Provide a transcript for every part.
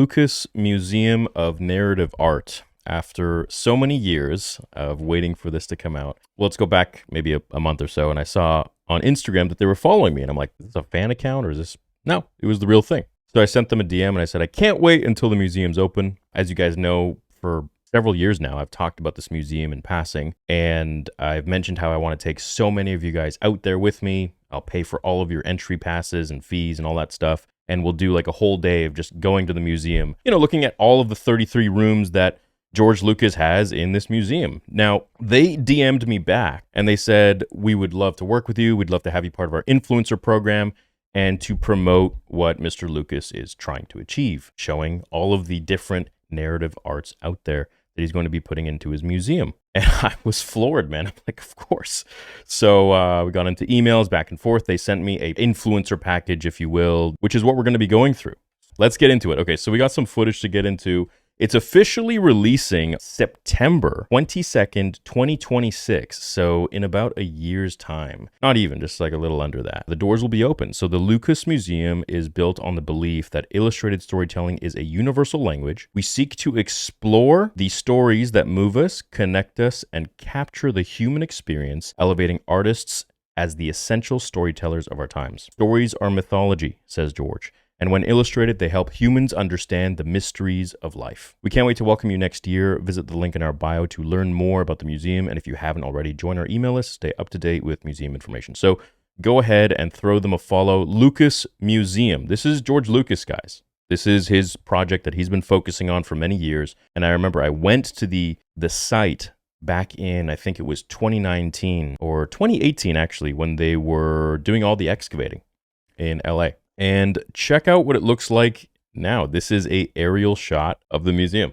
Lucas Museum of Narrative Art. After so many years of waiting for this to come out, well, let's go back maybe a month or so, and I saw on Instagram that they were following me, and I'm like, is this a fan account or is this? No, it was the real thing. So I sent them a DM and I said, I can't wait until the museum's open. As you guys know, for several years now, I've talked about this museum in passing, and I've mentioned how I want to take so many of you guys out there with me. I'll pay for all of your entry passes and fees and all that stuff. And we'll do like a whole day of just going to the museum, looking at all of the 33 rooms that George Lucas has in this museum. Now, they DM'd me back and they said, we would love to work with you. We'd love to have you part of our influencer program and to promote what Mr. Lucas is trying to achieve, showing all of the different narrative arts out there that he's going to be putting into his museum. And I was floored, man. I'm like, of course. So we got into emails back and forth. They sent me a influencer package, if you will, which is what we're going to be going through. Let's get into it. Okay, so we got some footage to get into. It's officially releasing September 22nd, 2026. So in about a year's time. Not even, just like a little under that. The doors will be open. So the Lucas Museum is built on the belief that illustrated storytelling is a universal language. We seek to explore the stories that move us, connect us, and capture the human experience, elevating artists as the essential storytellers of our times. Stories are mythology, says George. And when illustrated, they help humans understand the mysteries of life. We can't wait to welcome you next year. Visit the link in our bio to learn more about the museum. And if you haven't already, join our email list, stay up to date with museum information. So go ahead and throw them a follow. Lucas Museum. This is George Lucas, guys. This is his project that he's been focusing on for many years. And I remember I went to the site back in, I think it was 2019 or 2018, actually, when they were doing all the excavating in LA. And check out what it looks like now. This is an aerial shot of the museum,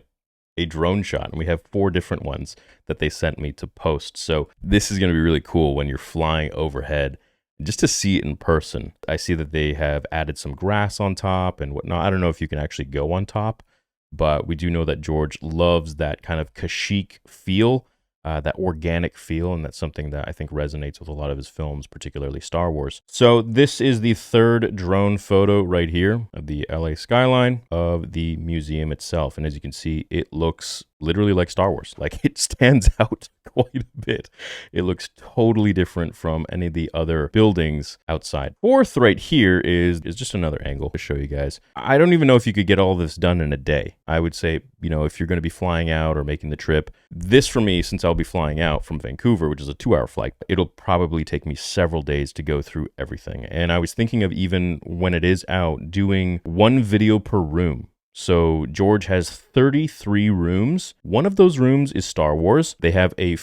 a drone shot. And we have 4 different ones that they sent me to post. So this is going to be really cool when you're flying overhead, just to see it in person. I see that they have added some grass on top and whatnot. I don't know if you can actually go on top, but we do know that George loves that kind of Kashyyyk feel, that organic feel, and that's something that I think resonates with a lot of his films, particularly Star Wars. So this is the 3rd drone photo right here of the LA skyline of the museum itself. And as you can see, it looks literally like Star Wars. Like, it stands out quite a bit. It looks totally different from any of the other buildings outside. 4th right here is just another angle to show you guys. I don't even know if you could get all this done in a day. I would say, if you're going to be flying out or making the trip, this for me, since I'll be flying out from Vancouver, which is a 2-hour flight, it'll probably take me several days to go through everything. And I was thinking of, even when it is out, doing 1 video per room. So George has 33 rooms. One of those rooms is Star Wars. They have a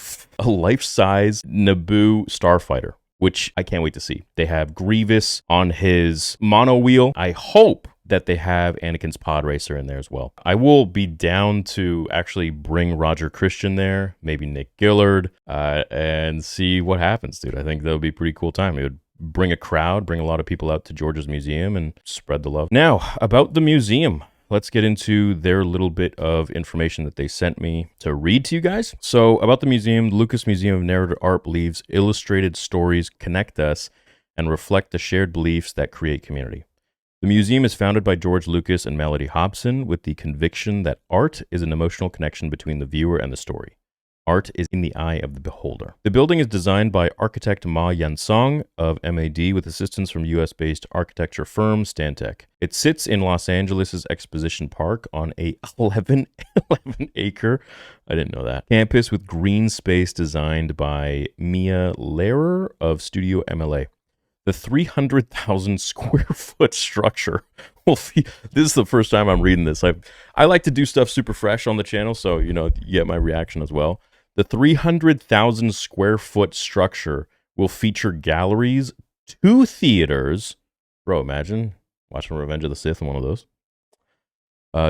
life-size Naboo starfighter, which I can't wait to see. They have Grievous on his mono wheel. I hope that they have Anakin's pod racer in there as well. I will be down to actually bring Roger Christian there, maybe Nick Gillard, and see what happens, dude. I think that would be a pretty cool time. It would bring a crowd, bring a lot of people out to George's museum and spread the love. Now, about the museum. Let's get into their little bit of information that they sent me to read to you guys. So about the museum, the Lucas Museum of Narrative Art believes illustrated stories connect us and reflect the shared beliefs that create community. The museum is founded by George Lucas and Melody Hobson with the conviction that art is an emotional connection between the viewer and the story. Art is in the eye of the beholder. The building is designed by architect Ma Yansong of MAD with assistance from US-based architecture firm Stantec. It sits in Los Angeles' Exposition Park on a 11-acre, I didn't know that, campus with green space designed by Mia Lehrer of Studio MLA. The 300,000 square foot structure will this is the first time I'm reading this. I like to do stuff super fresh on the channel, so you get my reaction as well. The 300,000 square foot structure will feature galleries, 2 theaters. Bro, imagine watching Revenge of the Sith in one of those.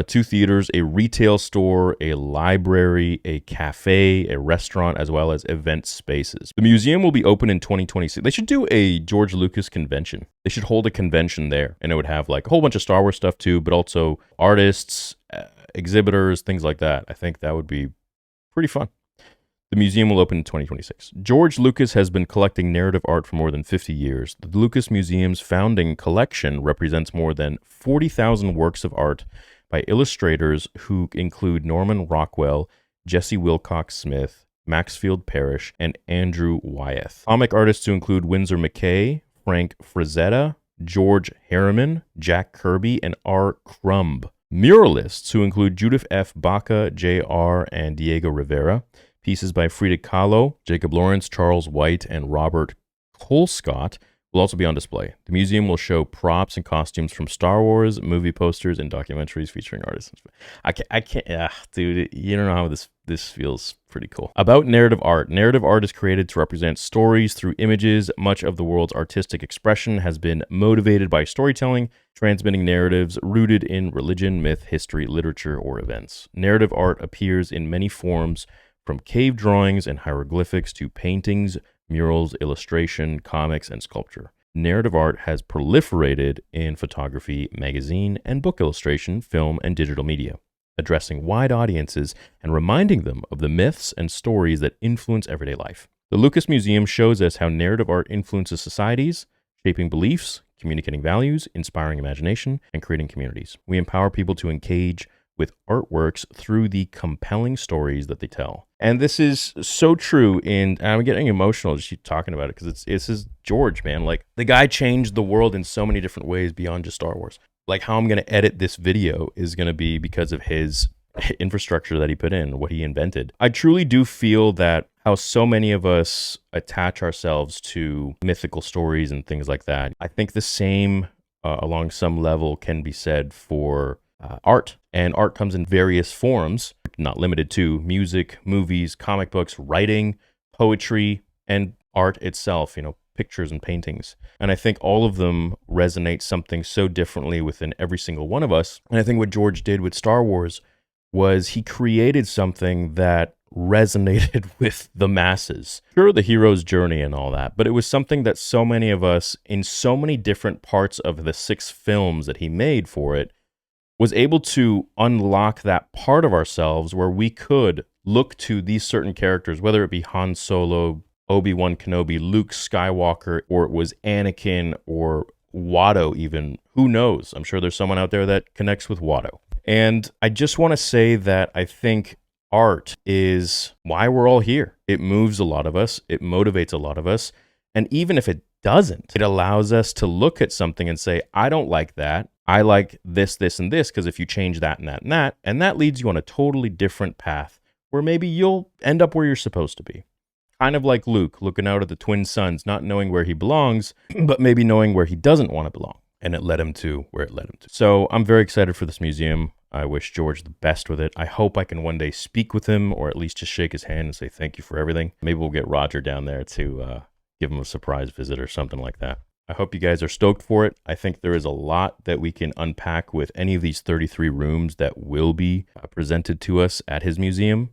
2 theaters, a retail store, a library, a cafe, a restaurant, as well as event spaces. The museum will be open in 2026. They should do a George Lucas convention. They should hold a convention there, and it would have like a whole bunch of Star Wars stuff too, but also artists, exhibitors, things like that. I think that would be pretty fun. The museum will open in 2026. George Lucas has been collecting narrative art for more than 50 years. The Lucas Museum's founding collection represents more than 40,000 works of art by illustrators who include Norman Rockwell, Jesse Wilcox Smith, Maxfield Parrish, and Andrew Wyeth. Comic artists who include Winsor McKay, Frank Frazetta, George Harriman, Jack Kirby, and R. Crumb. Muralists who include Judith F. Baca, J.R., and Diego Rivera. Pieces by Frida Kahlo, Jacob Lawrence, Charles White, and Robert Colescott will also be on display. The museum will show props and costumes from Star Wars, movie posters, and documentaries featuring artists. I can't, dude, you don't know how this feels pretty cool. About narrative art. Narrative art is created to represent stories through images. Much of the world's artistic expression has been motivated by storytelling, transmitting narratives rooted in religion, myth, history, literature, or events. Narrative art appears in many forms, from cave drawings and hieroglyphics to paintings, murals, illustration, comics, and sculpture. Narrative art has proliferated in photography, magazine, and book illustration, film, and digital media, addressing wide audiences and reminding them of the myths and stories that influence everyday life. The Lucas Museum shows us how narrative art influences societies, shaping beliefs, communicating values, inspiring imagination, and creating communities. We empower people to engage with artworks through the compelling stories that they tell. And this is so true, and I'm getting emotional just talking about it, because this is George, man. Like, the guy changed the world in so many different ways beyond just Star Wars. Like, how I'm going to edit this video is going to be because of his infrastructure that he put in, what he invented. I truly do feel that how so many of us attach ourselves to mythical stories and things like that. I think the same, along some level, can be said for art. And art comes in various forms, not limited to music, movies, comic books, writing, poetry, and art itself, pictures and paintings. And I think all of them resonate something so differently within every single one of us. And I think what George did with Star Wars was he created something that resonated with the masses. Sure, the hero's journey and all that, but it was something that so many of us, in so many different parts of the 6 films that he made for it, was able to unlock that part of ourselves where we could look to these certain characters, whether it be Han Solo, Obi-Wan Kenobi, Luke Skywalker, or it was Anakin or Watto even. Who knows? I'm sure there's someone out there that connects with Watto. And I just want to say that I think art is why we're all here. It moves a lot of us. It motivates a lot of us. And even if it doesn't, it allows us to look at something and say, I don't like that. I like this, this, and this, because if you change that and that and that, and that leads you on a totally different path where maybe you'll end up where you're supposed to be. Kind of like Luke looking out at the twin suns, not knowing where he belongs, but maybe knowing where he doesn't want to belong. And it led him to where it led him to. So I'm very excited for this museum. I wish George the best with it. I hope I can one day speak with him, or at least just shake his hand and say thank you for everything. Maybe we'll get Roger down there to give him a surprise visit or something like that. I hope you guys are stoked for it. I think there is a lot that we can unpack with any of these 33 rooms that will be presented to us at his museum.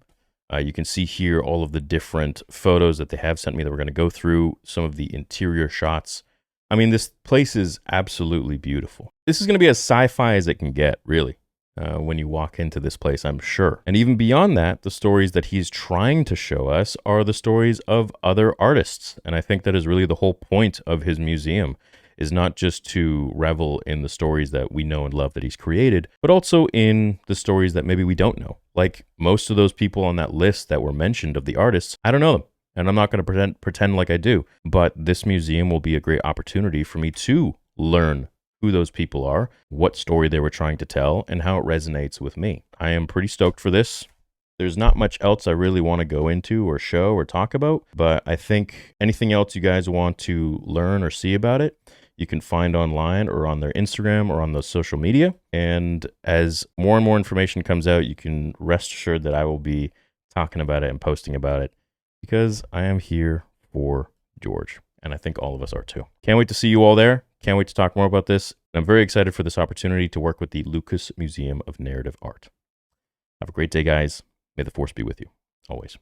You can see here all of the different photos that they have sent me that we're going to go through, some of the interior shots. I mean, this place is absolutely beautiful. This is going to be as sci-fi as it can get, really, when you walk into this place, I'm sure. And even beyond that, the stories that he's trying to show us are the stories of other artists. And I think that is really the whole point of his museum, is not just to revel in the stories that we know and love that he's created, but also in the stories that maybe we don't know. Like most of those people on that list that were mentioned of the artists, I don't know them. And I'm not going to pretend like I do. But this museum will be a great opportunity for me to learn who those people are, what story they were trying to tell, and how it resonates with me. I am pretty stoked for this. There's not much else I really want to go into or show or talk about, but I think anything else you guys want to learn or see about it, you can find online or on their Instagram or on the social media. And as more and more information comes out, you can rest assured that I will be talking about it and posting about it, because I am here for George. And I think all of us are too. Can't wait to see you all there. Can't wait to talk more about this. I'm very excited for this opportunity to work with the Lucas Museum of Narrative Art. Have a great day, guys. May the force be with you, always.